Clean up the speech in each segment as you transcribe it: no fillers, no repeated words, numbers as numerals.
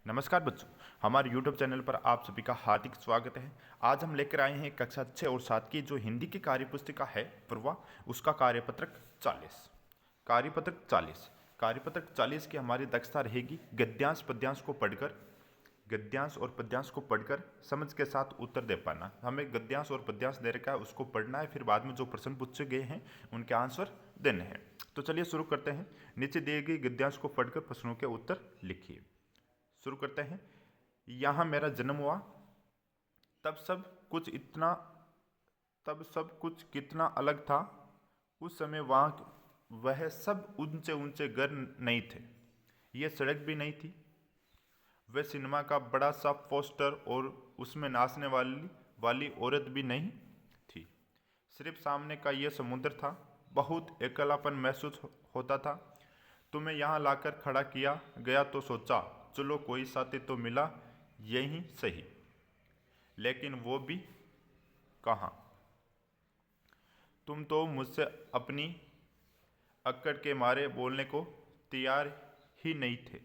नमस्कार बच्चों, हमारे YouTube चैनल पर आप सभी का हार्दिक स्वागत है। आज हम लेकर आए हैं कक्षा 6 और 7 की जो हिंदी की कार्यपुस्तिका है पूर्वा, उसका कार्यपत्रक 40। कार्यपत्रक 40 की हमारी दक्षता रहेगी गद्यांश और पद्यांश को पढ़कर समझ के साथ उत्तर दे पाना। हमें गद्यांश और पद्यांश दे रखा है, उसको पढ़ना है, फिर बाद में जो प्रश्न पूछे गए हैं उनके आंसर देने हैं। तो चलिए शुरू करते हैं। नीचे दिए गए गद्यांश को पढ़कर प्रश्नों के उत्तर लिखिए। शुरू करते हैं। यहाँ मेरा जन्म हुआ, तब सब कुछ कितना अलग था। उस समय वह सब ऊंचे ऊंचे घर नहीं थे, ये सड़क भी नहीं थी। वह सिनेमा का बड़ा सा पोस्टर और उसमें नाचने वाली औरत भी नहीं थी। सिर्फ सामने का ये समुद्र था। बहुत अकेलापन महसूस होता था। तुम्हें यहाँ लाकर खड़ा किया गया तो सोचा चलो कोई साथी तो मिला, यही सही। लेकिन वो भी कहाँ। तुम तो मुझसे अपनी अक्कड़ के मारे बोलने को तैयार ही नहीं थे।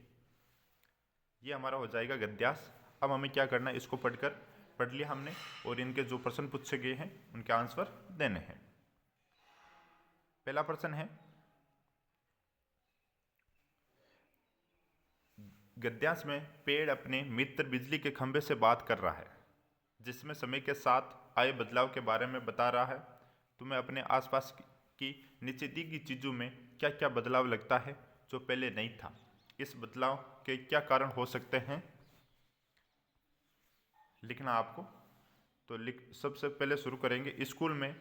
ये हमारा हो जाएगा गद्यांश। अब हमें क्या करना है, इसको पढ़ लिया हमने और इनके जो प्रश्न पूछे गए हैं उनके आंसर देने हैं। पहला प्रश्न है, गद्यांश में पेड़ अपने मित्र बिजली के खंभे से बात कर रहा है, जिसमें समय के साथ आए बदलाव के बारे में बता रहा है। तुम्हें अपने आसपास की नीचे दी गई चीज़ों में क्या क्या बदलाव लगता है जो पहले नहीं था। इस बदलाव के क्या कारण हो सकते हैं, लिखना आपको। तो सबसे पहले शुरू करेंगे। स्कूल में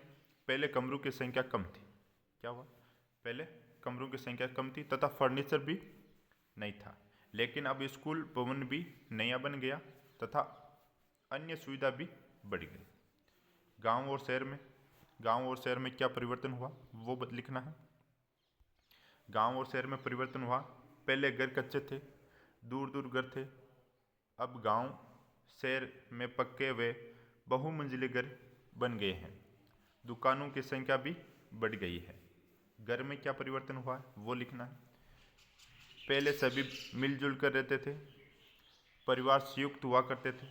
पहले कमरों की संख्या कम थी। क्या हुआ, पहले कमरों की संख्या कम थी तथा फर्नीचर भी नहीं था। लेकिन अब स्कूल भवन भी नया बन गया तथा अन्य सुविधा भी बढ़ गई। गांव और शहर में क्या परिवर्तन हुआ वो लिखना है। गांव और शहर में परिवर्तन हुआ। पहले घर कच्चे थे, दूर दूर घर थे। अब गांव शहर में पक्के व बहुमंजिले घर बन गए हैं। दुकानों की संख्या भी बढ़ गई है। घर में क्या परिवर्तन हुआ है वो लिखना है। पहले सभी मिलजुल कर रहते थे, परिवार संयुक्त हुआ करते थे।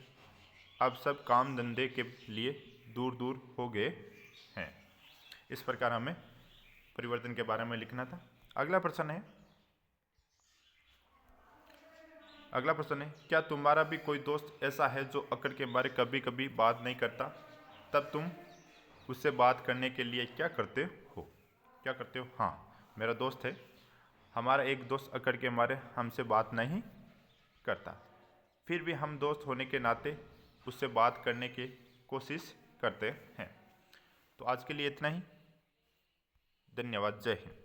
अब सब काम धंधे के लिए दूर दूर हो गए हैं। इस प्रकार हमें परिवर्तन के बारे में लिखना था। अगला प्रश्न है, क्या तुम्हारा भी कोई दोस्त ऐसा है जो अक्कड़ के बारे कभी कभी बात नहीं करता, तब तुम उससे बात करने के लिए क्या करते हो। हाँ, मेरा दोस्त है। हमारा एक दोस्त अक्कड़ के मारे हमसे बात नहीं करता, फिर भी हम दोस्त होने के नाते उससे बात करने की कोशिश करते हैं। तो आज के लिए इतना ही। धन्यवाद। जय हिंद।